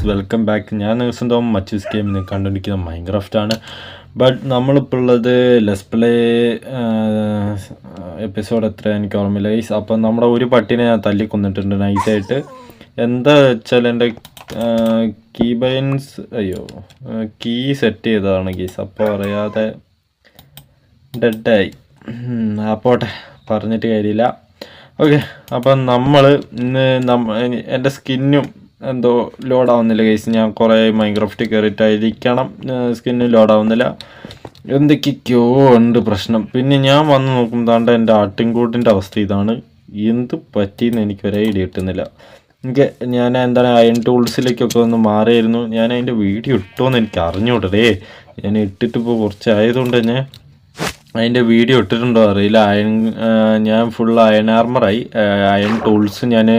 Welcome back. ഞാൻ ദിവസം തോന്നും മച്ചൂസ് ഗെയിമിൽ കണ്ടുപിടിക്കുന്ന മൈൻക്രാഫ്റ്റ് ആണ്. ബട്ട് നമ്മളിപ്പോൾ ഉള്ളത് ലെസ് പ്ലേ എപ്പിസോഡ് എത്ര എനിക്ക് ഓർമ്മയില്ല ഗൈസ്. അപ്പം നമ്മുടെ ഒരു പട്ടിനെ ഞാൻ തല്ലി കൊന്നിട്ടുണ്ട് നൈസായിട്ട്. എന്താ വെച്ചാൽ എൻ്റെ കീ സെറ്റ് ചെയ്തതാണ് ഗൈസ്. അപ്പോൾ അറിയാതെ ഡെഡായി. അപ്പോട്ടെ, പറഞ്ഞിട്ട് കാര്യമില്ല. ഓക്കെ, അപ്പം നമ്മൾ ഇന്ന് എൻ്റെ സ്കിന്നും എന്തോ ലോഡാവുന്നില്ല ഗൈസ്. ഞാൻ കുറേ മൈൻക്രാഫ്റ്റ് കയറിയിട്ടായിരിക്കണം സ്കിന്ന് ലോഡാവുന്നില്ല. എന്തൊക്കെയോ ഉണ്ട് പ്രശ്നം. പിന്നെ ഞാൻ വന്ന് നോക്കുമ്പോഴാണ്ട് എൻ്റെ ആട്ടിൻകൂട്ടിൻ്റെ അവസ്ഥ ഇതാണ്. എന്ത് പറ്റിയെന്ന് എനിക്ക് ഒരേ ഐഡിയ കിട്ടുന്നില്ല. ഞാൻ എന്താണ് അയൺ ടൂൾസിലേക്കൊക്കെ ഒന്ന് മാറിയായിരുന്നു. ഞാൻ അതിൻ്റെ വീഡിയോ ഇട്ടോന്ന് എനിക്ക് അറിഞ്ഞൂടേ. ഞാൻ ഇട്ടിട്ട് ഇപ്പോൾ കുറച്ചായതുകൊണ്ട് തന്നെ അതിൻ്റെ വീഡിയോ ഇട്ടിട്ടുണ്ടോ അറിയില്ല. ഞാൻ ഫുൾ അയൺ ആർമറായി. അയൺ ടൂൾസ് ഞാൻ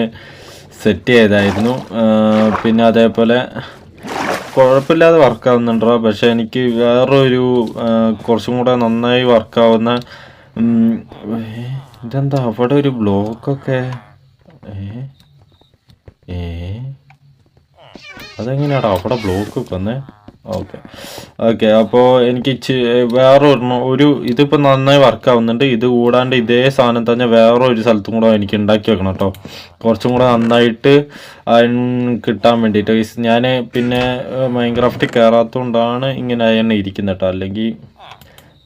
സെറ്റ് ചെയ്തായിരുന്നു. പിന്നെ അതേപോലെ കുഴപ്പമില്ലാതെ വർക്കാവുന്നുണ്ടോ. പക്ഷേ എനിക്ക് വേറൊരു കുറച്ചും കൂടെ നന്നായി വർക്കാവുന്ന ഇതെന്താ അവിടെ ഒരു ബ്ലോക്കൊക്കെ അതെങ്ങനെയാടാ അവിടെ ബ്ലോക്കൊക്കെ വന്നേ? ഓക്കെ അപ്പോൾ എനിക്ക് ഒരു ഇതിപ്പോൾ നന്നായി വർക്കാവുന്നുണ്ട്. ഇത് കൂടാണ്ട് ഇതേ സാധനം തന്നെ വേറെ ഒരു സ്ഥലത്തും കൂടെ എനിക്ക് ഉണ്ടാക്കി വെക്കണം കേട്ടോ, കുറച്ചും കൂടെ നന്നായിട്ട് അയൺ കിട്ടാൻ വേണ്ടിയിട്ട്. ഞാൻ പിന്നെ മൈൻക്രാഫ്റ്റ് കയറാത്തതുകൊണ്ടാണ് ഇങ്ങനെ അയൺ ഇരിക്കുന്നത് കേട്ടോ, അല്ലെങ്കിൽ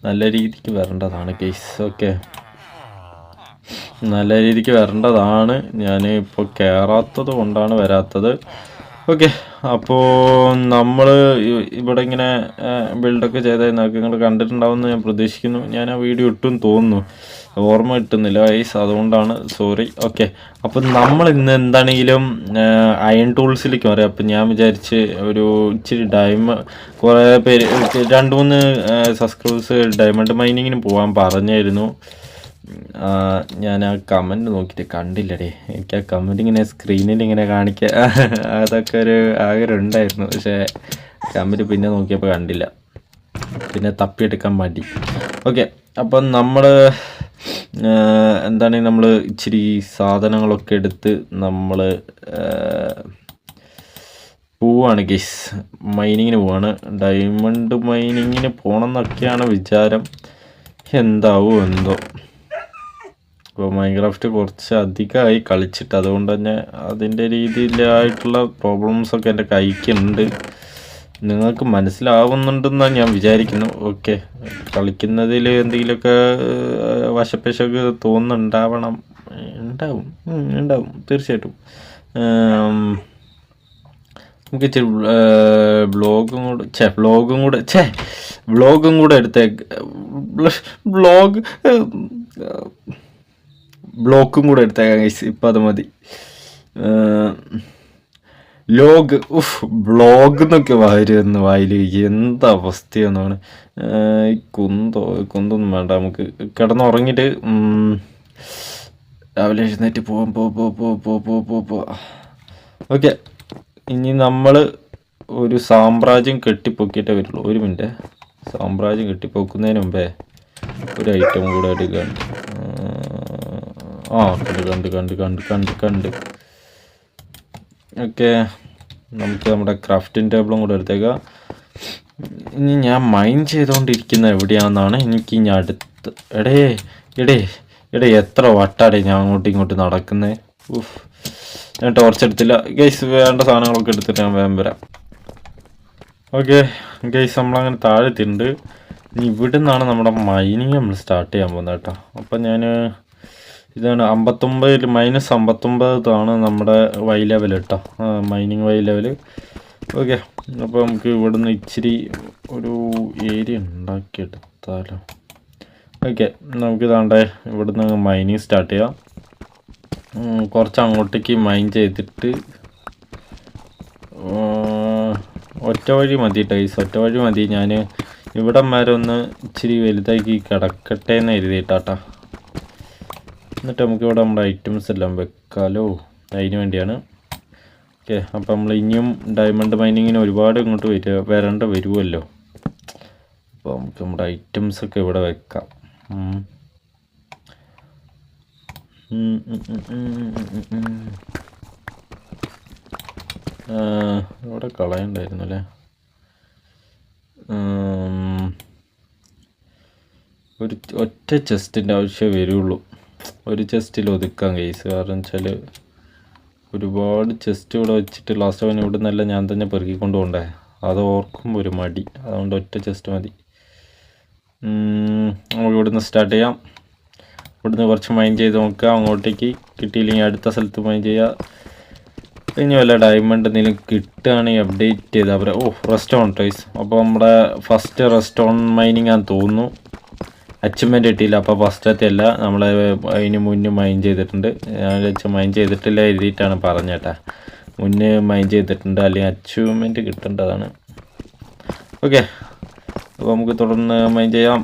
നല്ല രീതിക്ക് വരേണ്ടതാണ് കേസ്. ഓക്കെ, നല്ല രീതിക്ക് വരേണ്ടതാണ്. ഞാൻ ഇപ്പോൾ കയറാത്തത് കൊണ്ടാണ് വരാത്തത്. ഓക്കെ, അപ്പോൾ നമ്മൾ ഇവിടെ ഇങ്ങനെ ബിൽഡൊക്കെ ചെയ്താൽ നിങ്ങൾ കണ്ടിട്ടുണ്ടാവുമെന്ന് ഞാൻ പ്രതീക്ഷിക്കുന്നു. ഞാൻ ആ വീഡിയോ ഇട്ടെന്ന് തോന്നുന്നു, ഓർമ്മ കിട്ടുന്നില്ല ഗൈസ്, അതുകൊണ്ടാണ് സോറി. ഓക്കെ, അപ്പം നമ്മൾ ഇന്ന് എന്താണെങ്കിലും അയൺ ടൂൾസിലേക്ക് പറയാം. അപ്പം ഞാൻ വിചാരിച്ച് ഒരു ഇച്ചിരി കുറേ പേര് 2-3 സബ്സ്ക്രൈബേഴ്സ് ഡയമണ്ട് മൈനിങ്ങിന് പോകാൻ പറഞ്ഞായിരുന്നു. ഞാൻ ആ കമൻറ്റ് നോക്കിയിട്ട് കണ്ടില്ലടേ. എനിക്ക് ആ കമൻറ്റ് ഇങ്ങനെ സ്ക്രീനിൽ ഇങ്ങനെ കാണിക്കുക അതൊക്കെ ഒരു ആഗ്രഹം ഉണ്ടായിരുന്നു. പക്ഷേ കമൻറ്റ് പിന്നെ നോക്കിയപ്പോൾ കണ്ടില്ല, പിന്നെ തപ്പിയെടുക്കാൻ മടി. ഓക്കെ, അപ്പം നമ്മൾ എന്താണെങ്കിൽ നമ്മൾ ഇച്ചിരി സാധനങ്ങളൊക്കെ എടുത്ത് നമ്മൾ പോവാണ് ഗൈസ്, മൈനിങ്ങിന് പോവാണ്. ഡയമണ്ട് മൈനിങ്ങിന് പോകണം എന്നൊക്കെയാണ് വിചാരം. എന്താവോ എന്തോ. ഇപ്പോൾ മൈൻക്രാഫ്റ്റ് കുറച്ച് അധികമായി കളിച്ചിട്ട്, അതുകൊണ്ട് തന്നെ അതിൻ്റെ രീതിയിലായിട്ടുള്ള പ്രോബ്ലംസൊക്കെ എൻ്റെ കൈക്കുണ്ട്. നിങ്ങൾക്ക് മനസ്സിലാവുന്നുണ്ടെന്നാണ് ഞാൻ വിചാരിക്കുന്നു. ഓക്കെ, കളിക്കുന്നതിൽ എന്തെങ്കിലുമൊക്കെ വശപ്പശക്ക് തോന്നുന്നുണ്ടാവും തീർച്ചയായിട്ടും. നമുക്ക് ഇച്ചിരി വ്ളോഗും കൂടെ എടുത്തേക്ക് ബ്ലോക്കും കൂടെ എടുത്തേക്കാം ഗൈസ്. ഇപ്പം അത് മതി. ബ്ലോഗ് എന്നൊക്കെ വായിരുന്നു വായിലേക്ക്. എന്താ അവസ്ഥയെന്നാണ്. കുന്തൊന്നും വേണ്ട, നമുക്ക് കിടന്നുറങ്ങിയിട്ട് രാവിലെ എഴുന്നേറ്റ് പോ. ഓക്കെ, ഇനി നമ്മൾ ഒരു സാമ്രാജ്യം കെട്ടിപ്പൊക്കിയിട്ടേ വരുള്ളൂ. ഒരു മിനിറ്റ്, സാമ്രാജ്യം കെട്ടിപ്പൊക്കുന്നതിന് മുമ്പേ ഒരു ഐറ്റം കൂടെ എടുക്കുകയാണ്. കണ്ട്. ഓക്കെ, നമുക്ക് നമ്മുടെ ക്രാഫ്റ്റിംഗ് ടേബിളും കൂടെ എടുത്തേക്കാം. ഇനി ഞാൻ മൈൻ ചെയ്തുകൊണ്ടിരിക്കുന്ന എവിടെയാണെന്നാണ് എനിക്ക് ഇനി അടുത്ത്. എടേ എത്ര വട്ടാടേ ഞാൻ അങ്ങോട്ടും ഇങ്ങോട്ടും നടക്കുന്നത്. ഞാൻ ടോർച്ച് എടുത്തില്ല ഗൈസ്. വേണ്ട സാധനങ്ങളൊക്കെ എടുത്തിട്ട് ഞാൻ വേഗം വരാം. ഓക്കെ ഗൈസ്, നമ്മളങ്ങനെ താഴെത്തിണ്ട്. ഇനി ഇവിടെ നിന്നാണ് നമ്മുടെ മൈനിങ് നമ്മൾ സ്റ്റാർട്ട് ചെയ്യാൻ പോകുന്നത് കേട്ടോ. അപ്പം ഞാൻ ഇതാണ് -59 നമ്മുടെ വൈ ലെവൽ കേട്ടോ, മൈനിങ് വൈ ലെവൽ. ഓക്കെ, അപ്പോൾ നമുക്ക് ഇവിടുന്ന് ഇച്ചിരി ഒരു ഏരിയ ഉണ്ടാക്കിയെടുത്താലോ. ഓക്കെ, നമുക്കിതാണ്ടേ ഇവിടുന്ന് മൈനിങ് സ്റ്റാർട്ട് ചെയ്യാം. കുറച്ച് അങ്ങോട്ടേക്ക് മൈൻ ചെയ്തിട്ട് ഒറ്റ വഴി മതി ടൈസ്, ഒറ്റ വഴി മതി. ഞാൻ ഇവിടം വരെ ഒന്ന് ഇച്ചിരി വലുതാക്കി കിടക്കട്ടെ എന്ന് എഴുതിയിട്ടാട്ടാ. എന്നിട്ട് നമുക്കിവിടെ നമ്മുടെ ഐറ്റംസ് എല്ലാം വെക്കാലോ, അതിന് വേണ്ടിയാണ്. ഓക്കെ, അപ്പം നമ്മൾ ഇനിയും ഡയമണ്ട് മൈനിങ്ങിന് ഒരുപാട് ഇങ്ങോട്ട് വരേണ്ട വരുമല്ലോ. അപ്പോൾ നമുക്ക് നമ്മുടെ ഐറ്റംസൊക്കെ ഇവിടെ വെക്കാം. ഇവിടെ കളയണ്ടായിരുന്നു അല്ലേ. ഒരു ഒറ്റ ചെസ്റ്റിൻ്റെ ആവശ്യമേ വരുള്ളൂ. ഒരു ചെസ്റ്റിൽ ഒതുക്കാം കേസ്. കാരണം വെച്ചാൽ ഒരുപാട് ചെസ്റ്റ് ഇവിടെ വെച്ചിട്ട് ലാസ്റ്റ് അവൻ ഇവിടെ നിന്നല്ല ഞാൻ തന്നെ പെറുക്കിക്കൊണ്ട് പോകണ്ടേ. അത് ഓർക്കുമ്പോൾ ഒരു മടി. അതുകൊണ്ട് ഒറ്റ ചെസ്റ്റ് മതി. നമുക്ക് ഇവിടുന്ന് സ്റ്റാർട്ട് ചെയ്യാം. ഇവിടുന്ന് കുറച്ച് മൈൻ ചെയ്ത് നോക്കുക. അങ്ങോട്ടേക്ക് കിട്ടിയില്ലെങ്കിൽ അടുത്ത സ്ഥലത്ത് മൈൻ ചെയ്യുക. ഇനി വല്ല ഡയമണ്ട് എന്തെങ്കിലും കിട്ടുകയാണെങ്കിൽ അപ്ഡേറ്റ് ചെയ്താൽ അവരെ. റെസ്റ്റോൺ ടൈസ്. അപ്പോൾ നമ്മുടെ ഫസ്റ്റ് റെസ്റ്റോൺ മൈനിങ് ആണെന്ന് തോന്നുന്നു. അച്ചീവ്മെൻറ്റ് കിട്ടിയില്ല. അപ്പോൾ ഫസ്റ്റത്തെ അല്ല, നമ്മൾ അതിന് മുന്നേ മൈൻ ചെയ്തിട്ടുണ്ട്. ഞാൻ വെച്ച് മൈൻ ചെയ്തിട്ടില്ല എഴുതിയിട്ടാണ് പറഞ്ഞേട്ടാ. മുന്നേ മൈൻ ചെയ്തിട്ടുണ്ട്, അല്ലെങ്കിൽ അച്ചീവ്മെൻറ്റ് കിട്ടേണ്ടതാണ്. ഓക്കെ, അപ്പോൾ നമുക്ക് തുടർന്ന് മൈൻ ചെയ്യാം.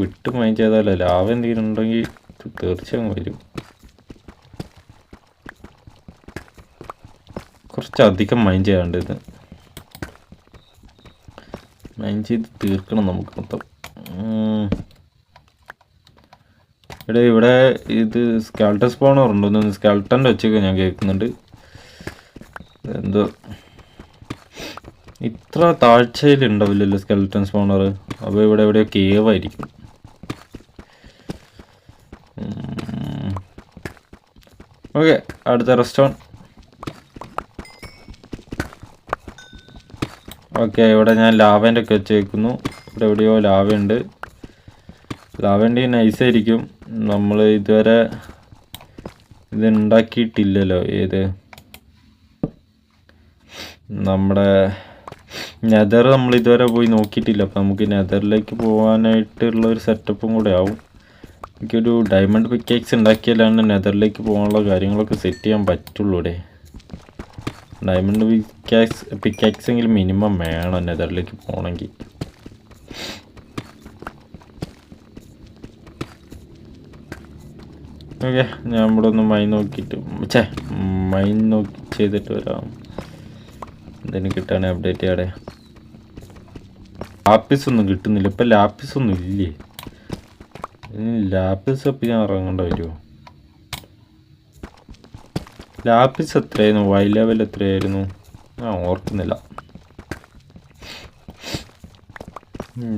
വിട്ട് മൈൻ ചെയ്താലോ ലാഭം എന്തെങ്കിലും ഉണ്ടെങ്കിൽ തീർച്ചയായും വരും. കുറച്ചധികം മൈൻ ചെയ്യാണ്ട് ഇത് മൈൻ ചെയ്ത് തീർക്കണം നമുക്ക് മൊത്തം. ഇവിടെ ഇത് സ്കാൽട്ടൻ സ്പോണർ ഉണ്ടോ? സ്കാൽട്ടൻ്റെ വെച്ചൊക്കെ ഞാൻ കേൾക്കുന്നുണ്ട്. എന്തോ ഇത്ര താഴ്ചയിൽ ഉണ്ടാവില്ലല്ലോ സ്കെൽട്ടൺ സ്പോണർ. അപ്പോൾ ഇവിടെ എവിടെയോ കേവായിരിക്കും. ഓക്കെ, അടുത്ത റെസ്റ്റോറൻറ്റ്. ഓക്കെ, ഇവിടെ ഞാൻ ലാവേൻ്റെ ഒക്കെ വെച്ച് വെക്കുന്നു. ഇവിടെ എവിടെയോ ലാവയുണ്ട്. ലാവേൻ്റെ നൈസായിരിക്കും. നമ്മൾ ഇതുവരെ ഇത് ഉണ്ടാക്കിയിട്ടില്ലല്ലോ. ഏത് നമ്മുടെ നെതർ നമ്മൾ ഇതുവരെ പോയി നോക്കിയിട്ടില്ല. അപ്പോൾ നമുക്ക് നെതറിലേക്ക് പോകാനായിട്ടുള്ള ഒരു സെറ്റപ്പും കൂടെ ആവും. എനിക്കൊരു ഡയമണ്ട് പിക്കാക്സ് ഉണ്ടാക്കിയാലാണ് നെതറിലേക്ക് പോകാനുള്ള കാര്യങ്ങളൊക്കെ സെറ്റ് ചെയ്യാൻ പറ്റുള്ളൂ. ഇവിടെ ഡയമണ്ട് പിക്കാക്സ് എങ്കിലും മിനിമം വേണം നെതറിലേക്ക് പോകണമെങ്കിൽ. ഓക്കെ, ഞാൻ ഇവിടെ ഒന്ന് മൈൻ നോക്കിയിട്ട് മൈൻ നോക്കി ചെയ്തിട്ട് വരാം. എന്തെങ്കിലും കിട്ടുകയാണെങ്കിൽ അപ്ഡേറ്റ് ചെയ്യാടെ. ലാപ്പിസ് ഒന്നും കിട്ടുന്നില്ല ഇപ്പം. ലാപ്പിസ് ഒന്നും ഇല്ലേ? ലാപ്പിസ് അപ്പം ഞാൻ ഇറങ്ങേണ്ട വരുമോ? ലാപ്പിസ് എത്രയായിരുന്നു? വൈ ലെവൽ എത്രയായിരുന്നു? ഓർക്കുന്നില്ല.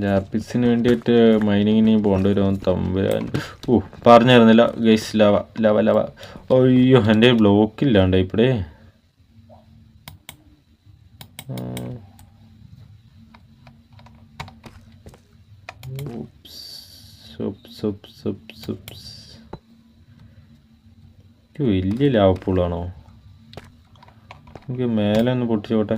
ലാപ്പിസിന് വേണ്ടിയിട്ട് മൈനിങ്ങിന് പോകേണ്ടി വരുമോ? തമ്പുരാൻ. പറഞ്ഞിരുന്നില്ല ഗൈസ്. ലവ. അയ്യോ, എൻ്റെ ബ്ലോക്കില്ലാണ്ട് ഇപ്പഴേ. വലിയ ലാവപ്പൂളാണോ? എനിക്ക് മേലെ ഒന്ന് പൊട്ടിച്ചോട്ടെ.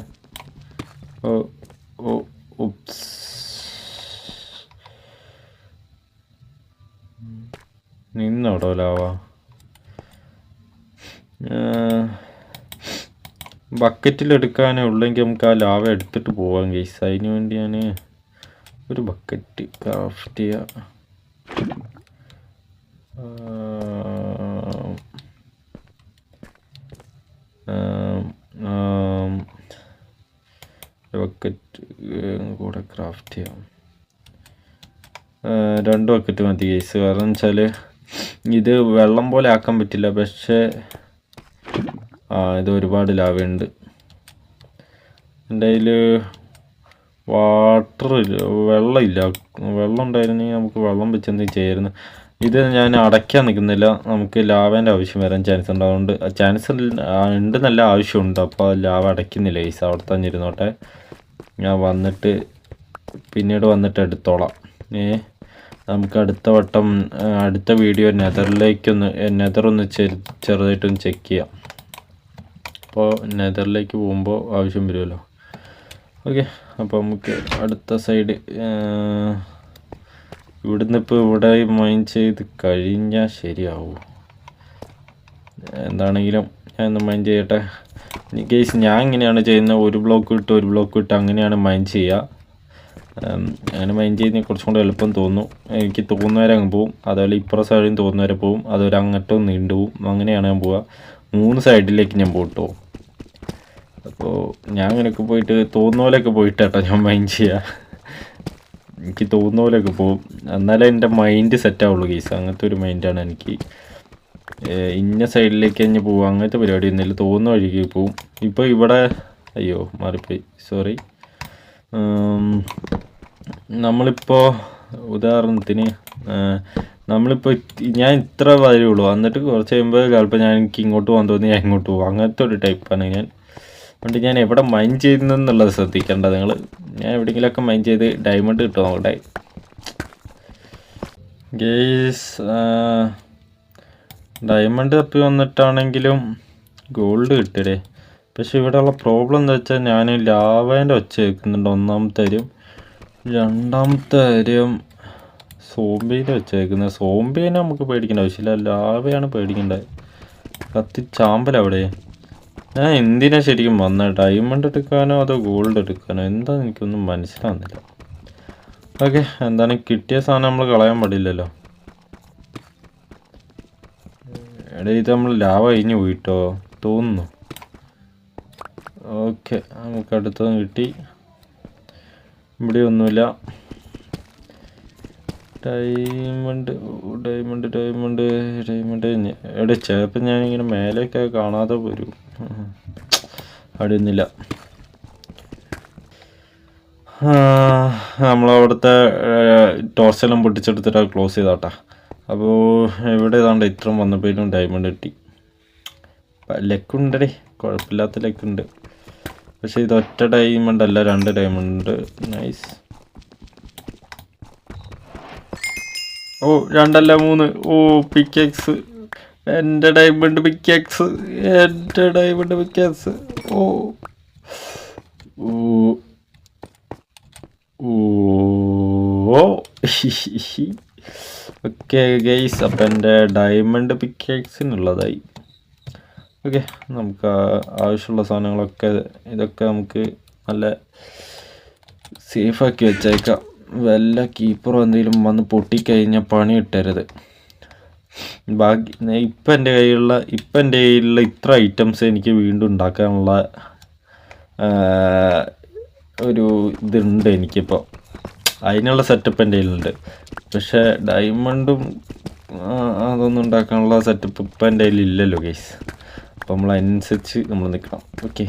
നിന്നോടോ ലാവ. ബക്കറ്റിലെടുക്കാനേ ഉള്ളെങ്കിൽ നമുക്ക് ആ ലാവ എടുത്തിട്ട് പോവാം ഗൈസ്. അതിന് വേണ്ടി ഞാൻ ഒരു ബക്കറ്റ് ക്രാഫ്റ്റ് ചെയ്യാം. ബക്കറ്റ് കൂടെ ക്രാഫ്റ്റ് ചെയ്യാം. 2 ബക്കറ്റ് മതി ഗൈസ്. കാരണം വെച്ചാൽ ഇത് വെള്ളം പോലെ ആക്കാൻ പറ്റില്ല. പക്ഷേ ഇത് ഒരുപാട് ലാവയുണ്ട്. എൻ്റെ കയ്യിൽ വെള്ളമില്ല. വെള്ളം ഉണ്ടായിരുന്നെങ്കിൽ നമുക്ക് വെള്ളം വെച്ച് എന്തെങ്കിലും ചെയ്യായിരുന്നു. ഇത് ഞാൻ അടയ്ക്കാൻ നിൽക്കുന്നില്ല. നമുക്ക് ലാവേൻ്റെ ആവശ്യം വരാൻ ചാൻസ് ഉണ്ട്. അതുകൊണ്ട് ചാൻസ് ഉണ്ടെന്നല്ല, ആവശ്യമുണ്ട്. അപ്പോൾ ലാവ അടയ്ക്കുന്നില്ല ഗൈസ്. അവിടെ തന്നെ ഇരുന്നോട്ടെ. ഞാൻ വന്നിട്ട് പിന്നീട് വന്നിട്ട് എടുത്തോളാം. നമുക്ക് അടുത്ത വട്ടം അടുത്ത വീഡിയോ നെതറൊന്ന് ചെറുതായിട്ടൊന്ന് ചെക്ക് ചെയ്യാം. അപ്പോൾ നെതറിലേക്ക് പോകുമ്പോൾ ആവശ്യം വരുമല്ലോ. ഓക്കെ, അപ്പോൾ നമുക്ക് അടുത്ത സൈഡ് ഇവിടുന്ന് ഇപ്പോൾ ഇവിടെ മൈൻ ചെയ്ത് കഴിഞ്ഞാൽ ശരിയാവും. എന്താണെങ്കിലും ഞാൻ ഒന്ന് മൈൻ ചെയ്യട്ടെ ഗൈസ്. ഞാൻ ഇങ്ങനെയാണ് ചെയ്യുന്നത്. ഒരു ബ്ലോക്ക് വിട്ട് അങ്ങനെയാണ് മൈൻ ചെയ്യുക. അങ്ങനെ മൈൻ ചെയ്യുന്നത് കുറച്ചും കൂടെ എളുപ്പം തോന്നുന്നു. എനിക്ക് തോന്നുന്നവരെ അങ്ങ് പോവും. അതുപോലെ ഇപ്പുറ സൈഡിൽ തോന്നുന്നവരെ പോവും. അതൊരു അങ്ങോട്ടും നീണ്ടു പോവും. അങ്ങനെയാണ് ഞാൻ പോവുക. 3 സൈഡിലേക്ക് ഞാൻ പോട്ടോ. അപ്പോൾ ഞാൻ അങ്ങനെയൊക്കെ പോയിട്ട് തോന്നുന്ന പോലെയൊക്കെ പോയിട്ടാട്ടോ ഞാൻ മൈൻ ചെയ്യുക. എനിക്ക് തോന്നുന്ന പോലെയൊക്കെ പോവും. എന്നാലേ എൻ്റെ മൈൻഡ് സെറ്റാവുള്ളൂ ഗൈസ്. അങ്ങനത്തെ ഒരു മൈൻഡാണ് എനിക്ക്. ഇന്ന സൈഡിലേക്ക് തന്നെ പോവും, അങ്ങനത്തെ പരിപാടി ഒന്നുമില്ല. തോന്നുന്ന വഴിക്ക് പോവും. ഇപ്പോൾ ഇവിടെ അയ്യോ മാറിപ്പോയി, സോറി. നമ്മളിപ്പോൾ ഉദാഹരണത്തിന് നമ്മളിപ്പോൾ ഞാൻ ഇത്ര വരുള്ളൂ, എന്നിട്ട് കുറച്ച് കഴിയുമ്പോൾ ചിലപ്പോൾ എനിക്ക് ഇങ്ങോട്ട് പോകാൻ തോന്നി ഞാൻ ഇങ്ങോട്ട് പോകും. അങ്ങനത്തെ ഒരു ടൈപ്പാണ് ഞാൻ. അതുകൊണ്ട് ഞാൻ എവിടെ മൈൻഡ് ചെയ്യുന്നെന്നുള്ളത് ശ്രദ്ധിക്കേണ്ടത് നിങ്ങൾ. ഞാൻ എവിടെയെങ്കിലുമൊക്കെ മൈൻഡ് ചെയ്ത് ഡയമണ്ട് കിട്ടും അവിടെ ഗേസ്. ഡയമണ്ട് തപ്പി വന്നിട്ടാണെങ്കിലും ഗോൾഡ് കിട്ടിയേ. പക്ഷെ ഇവിടെയുള്ള പ്രോബ്ലം എന്താ വെച്ചാൽ ഞാൻ ലാവേൻ്റെ ഒച്ച കേൾക്കുന്നുണ്ട് ഒന്നാമത്തെ കാര്യം. രണ്ടാമത്തെ കാര്യം സോംബീൻ്റെ ഒച്ച കേൾക്കുന്നത്. സോംബീനെ നമുക്ക് പേടിക്കേണ്ട ആവശ്യമില്ല, ലാവയാണ് പേടിക്കേണ്ടത്. കത്തിച്ചാമ്പലവിടെ. ഞാൻ എന്തിനാ ശരിക്കും വന്നത്? ഡയമണ്ട് എടുക്കാനോ അതോ ഗോൾഡ് എടുക്കാനോ? എന്താണെന്ന് എനിക്കൊന്നും മനസ്സിലാവുന്നില്ല. ഓക്കെ, എന്താണ് കിട്ടിയ സാധനം നമ്മൾ കളയാൻ പാടില്ലല്ലോ. എടാ ഇത് നമ്മൾ ലാവ കഴിഞ്ഞ് പോയിട്ടോ തോന്നുന്നു. ഓക്കെ, നമുക്ക് അടുത്തതും കിട്ടി. ഇവിടെ ഒന്നുമില്ല. ഡയമണ്ട് ഡയമണ്ട് ഡയമണ്ട് ഡയമണ്ട് എവിടെ ചിലപ്പോൾ ഞാനിങ്ങനെ മേലെയൊക്കെ കാണാതെ വരും. അവിടെ ഒന്നുമില്ല. നമ്മളവിടുത്തെ ടോർച്ചെല്ലാം പൊട്ടിച്ചെടുത്തിട്ട് ക്ലോസ് ചെയ്താട്ടാ. അപ്പോൾ എവിടെ ഏതാണ്ട് ഇത്രയും വന്നപ്പോഴും ഡയമണ്ട് കിട്ടി. ലെക്കുണ്ടേ, കുഴപ്പമില്ലാത്ത ലെക്കുണ്ട്. പക്ഷേ ഇത് ഒറ്റ ഡയമണ്ട് അല്ല, 2 ഡയമണ്ട്. നൈസ്. ഓ 2 അല്ല 3. ഓ പിക്കെക്സ്, എൻ്റെ ഡയമണ്ട് പിക്കെക്സ്, എൻ്റെ ഡയമണ്ട് പിക്കെക്സ്. ഓ ഓ ഓക്കെ ഗൈസ്, അപ്പം എൻ്റെ ഡയമണ്ട് പിക്കെക്സിനുള്ളതായി. ഓക്കെ, നമുക്ക് ആവശ്യമുള്ള സാധനങ്ങളൊക്കെ ഇതൊക്കെ നമുക്ക് നല്ല സേഫാക്കി വെച്ചേക്കാം. വല്ല കീപ്പറോ എന്തെങ്കിലും വന്ന് പൊട്ടിക്കഴിഞ്ഞാൽ പണി ഇട്ടരുത്. ബാക്കി ഇപ്പം എൻ്റെ കയ്യിലുള്ള ഇത്ര ഐറ്റംസ് എനിക്ക് വീണ്ടും ഉണ്ടാക്കാനുള്ള ഒരു ഇതുണ്ട് എനിക്കിപ്പോൾ. അതിനുള്ള സെറ്റപ്പ് എൻ്റെ കയ്യിലുണ്ട്. പക്ഷേ ഡയമണ്ടും അതൊന്നും ഉണ്ടാക്കാനുള്ള സെറ്റപ്പ് ഇപ്പം എൻ്റെ കയ്യിലില്ലല്ലോ ഗൈസ്. അപ്പോൾ നമ്മൾ അതിനനുസരിച്ച് നമ്മൾ നിൽക്കണം. ഓക്കെ,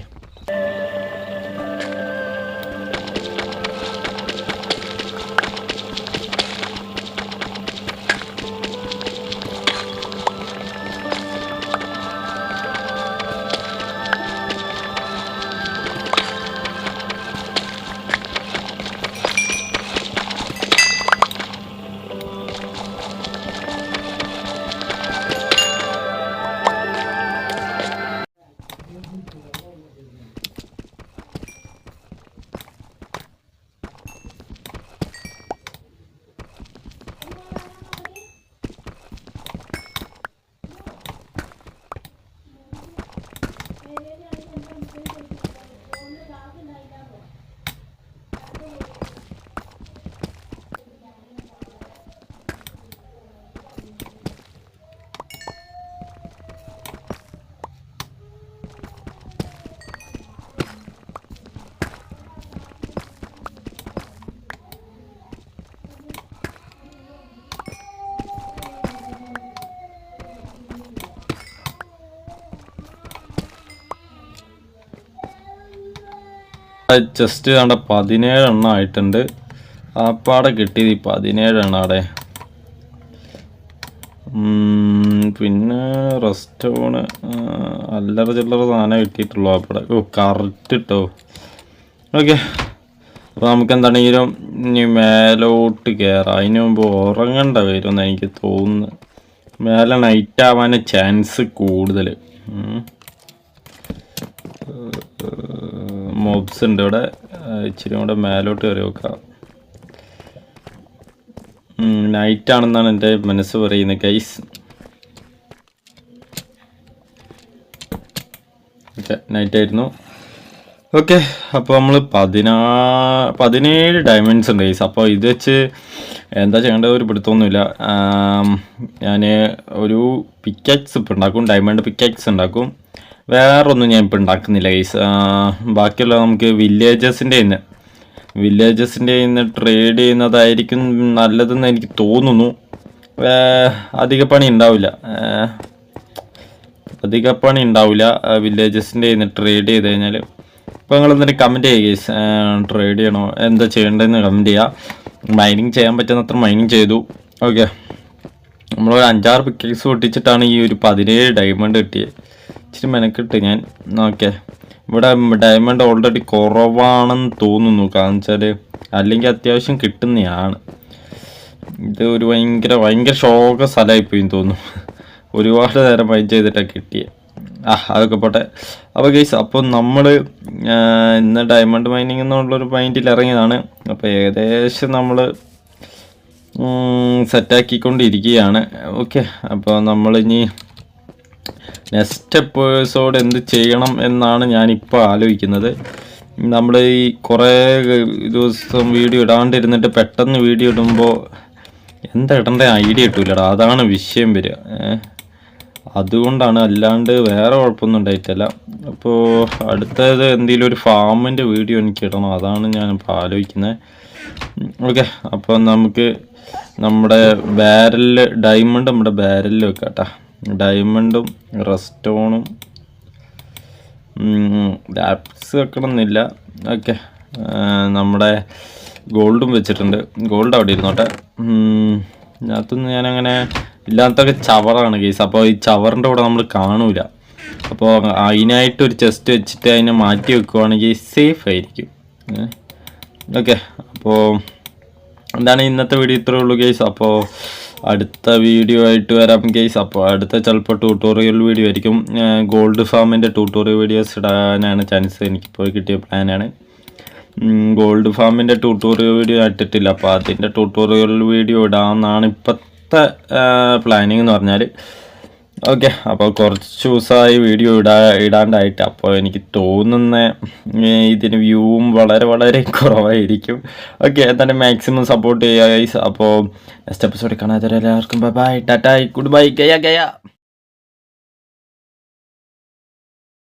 ജസ്റ്റ് കണ്ട 17 എണ്ണം ആയിട്ടുണ്ട്. ആപ്പാടെ കിട്ടിയത് ഈ 17 എണ്ണം അവിടെ. പിന്നെ റെസ്റ്റോണ് അല്ലറ ചില്ലറ സാധനം കിട്ടിയിട്ടുള്ളൂ ആപ്പാടെ. ഓ കറക്റ്റ് കേട്ടോ. ഓക്കെ, അപ്പോൾ നമുക്ക് എന്താണെങ്കിലും ഇനി മേലോട്ട് കയറാം. അതിന് മുമ്പ് ഉറങ്ങേണ്ട വരുമെന്ന് എനിക്ക് തോന്നുന്നു. മേലെ നൈറ്റ് ആവാൻ ചാൻസ് കൂടുതൽ. മോബ്സ് ഉണ്ട് ഇവിടെ. ഇച്ചിരി കൂടെ മേലോട്ട് കയറി നോക്കാം. നൈറ്റ് ആണെന്നാണ് എൻ്റെ മനസ്സ് പറയുന്നത് ഗൈസ്. ഓക്കെ, നൈറ്റ് ആയിരുന്നു. ഓക്കെ, അപ്പോൾ നമ്മൾ 17 ഡയമണ്ട്സ് ഉണ്ട് ഗൈസ്. അപ്പോൾ ഇത് വെച്ച് എന്താ ചെയ്യേണ്ടത് ഒരു പിടുത്തൊന്നുമില്ല. ഞാൻ ഒരു പിക്കാക്സ് ഇപ്പം ഉണ്ടാക്കും, ഡയമണ്ട് പിക്കാക്സ് ഉണ്ടാക്കും. വേറൊന്നും ഞാൻ ഇപ്പോൾ ഉണ്ടാക്കുന്നില്ല ഗൈസ്. ബാക്കിയുള്ള നമുക്ക് വില്ലേജസിൻ്റെ നിന്ന് ട്രേഡ് ചെയ്യുന്നതായിരിക്കും നല്ലതെന്ന് എനിക്ക് തോന്നുന്നു. അധിക പണി ഉണ്ടാവില്ല. അധികം പണി ഉണ്ടാവില്ല വില്ലേജസിൻ്റെ കയ്യിൽ നിന്ന് ട്രേഡ് ചെയ്ത് കഴിഞ്ഞാൽ. അപ്പോൾ നിങ്ങൾ എന്തെങ്കിലും കമൻറ്റ് ചെയ്യുക ഗൈസ്, ട്രേഡ് ചെയ്യണോ എന്താ ചെയ്യേണ്ടതെന്ന് കമൻറ്റ് ചെയ്യുക. മൈനിങ് ചെയ്യാൻ പറ്റുന്നത്ര മൈനിങ് ചെയ്തു. ഓക്കെ, നമ്മൾ 5-6 പിക്കേഴ്സ് പൊട്ടിച്ചിട്ടാണ് ഈ ഒരു 17 ഡയമണ്ട് കിട്ടിയത്. ഇച്ചിരി മെനക്കിട്ട് ഞാൻ. ഓക്കെ, ഇവിടെ ഡയമണ്ട് ഓൾറെഡി കുറവാണെന്ന് തോന്നുന്നു. കാരണം വെച്ചാൽ അല്ലെങ്കിൽ അത്യാവശ്യം കിട്ടുന്നതാണ്. ഇത് ഒരു ഭയങ്കര ശോക സ്ഥലമായിപ്പോയി തോന്നുന്നു. ഒരുപാട് നേരം മൈൻ ചെയ്തിട്ടാണ് കിട്ടിയത്. അതൊക്കെ പോട്ടെ. അപ്പോൾ ഗൈസ്, അപ്പോൾ നമ്മൾ ഇന്ന് ഡയമണ്ട് മൈനിങ് എന്നുള്ളൊരു മൈൻഡിൽ ഇറങ്ങിയതാണ്. അപ്പോൾ ഏകദേശം നമ്മൾ സെറ്റാക്കിക്കൊണ്ടിരിക്കുകയാണ്. ഓക്കെ, അപ്പോൾ നമ്മളിനി നെക്സ്റ്റ് എപ്പിസോഡ് എന്ത് ചെയ്യണം എന്നാണ് ഞാനിപ്പോൾ ആലോചിക്കുന്നത്. നമ്മൾ ഈ കുറേ ദിവസം വീഡിയോ ഇടാണ്ടിരുന്നിട്ട് പെട്ടെന്ന് വീഡിയോ ഇടുമ്പോൾ എന്താ ഇടേണ്ട ഐഡിയ കിട്ടൂലടാ, അതാണ് വിഷയം വരിക. അതുകൊണ്ടാണ്, അല്ലാണ്ട് വേറെ കുഴപ്പമൊന്നും ഉണ്ടായിട്ടല്ല. അപ്പോൾ അടുത്തത് എന്തെങ്കിലും ഒരു ഫാമിൻ്റെ വീഡിയോ എനിക്ക് ഇടണം, അതാണ് ഞാനിപ്പോൾ ആലോചിക്കുന്നത്. ഓക്കെ, അപ്പോൾ നമുക്ക് നമ്മുടെ ബാരലിൽ ഡയമണ്ട് നമ്മുടെ ബാരലിൽ വെക്കാം കേട്ടോ. ഡയമണ്ടും റെസ്റ്റോണും ലാപ്സ് വെക്കണമെന്നില്ല. ഓക്കെ, നമ്മുടെ ഗോൾഡും വെച്ചിട്ടുണ്ട്. ഗോൾഡ് അവിടെ ഇരുന്നോട്ടെ. അതിനകത്തൊന്നും ഞാനങ്ങനെ ഇല്ലാത്തൊക്കെ ചവറാണ് കേസ്. അപ്പോൾ ഈ ചവറിൻ്റെ കൂടെ നമ്മൾ കാണൂല. അപ്പോൾ അതിനായിട്ടൊരു ചെസ്റ്റ് വെച്ചിട്ട് അതിനെ മാറ്റി വെക്കുവാണെങ്കിൽ സേഫ് ആയിരിക്കും. ഓക്കെ, അപ്പോൾ എന്താണ് ഇന്നത്തെ വീഡിയോ ഇത്രേ ഉള്ളൂ കേസ്. അപ്പോൾ അടുത്ത വീഡിയോ ആയിട്ട് വരാം കേസ്. അപ്പോൾ അടുത്ത ചിലപ്പോൾ ട്യൂട്ടോറിയൽ വീഡിയോ ആയിരിക്കും. ഗോൾഡ് ഫാമിൻ്റെ ട്യൂട്ടോറിയൽ വീഡിയോസ് ഇടാനാണ് ചാൻസ്. എനിക്കിപ്പോൾ കിട്ടിയ പ്ലാനാണ്. ഗോൾഡ് ഫാമിൻ്റെ ട്യൂട്ടോറിയൽ വീഡിയോ ഇട്ടിട്ടില്ല. അപ്പോൾ അതിൻ്റെ ട്യൂട്ടോറിയൽ വീഡിയോ ഇടാമെന്നാണ് ഇപ്പോഴത്തെ പ്ലാനിങ് എന്ന് പറഞ്ഞാൽ. ഓക്കെ, അപ്പോൾ കുറച്ച് ദിവസമായി വീഡിയോ ഇടാണ്ടായിട്ട്. അപ്പോൾ എനിക്ക് തോന്നുന്ന ഇതിന് വ്യൂവും വളരെ കുറവായിരിക്കും. ഓക്കെ, എന്തായാലും മാക്സിമം സപ്പോർട്ട് ചെയ്യുക ഗൈസ്. അപ്പോൾ നെക്സ്റ്റ് എപ്പിസോഡിൽ കാണാതെ എല്ലാവർക്കും bye bye, Tata, good bye, Gaya.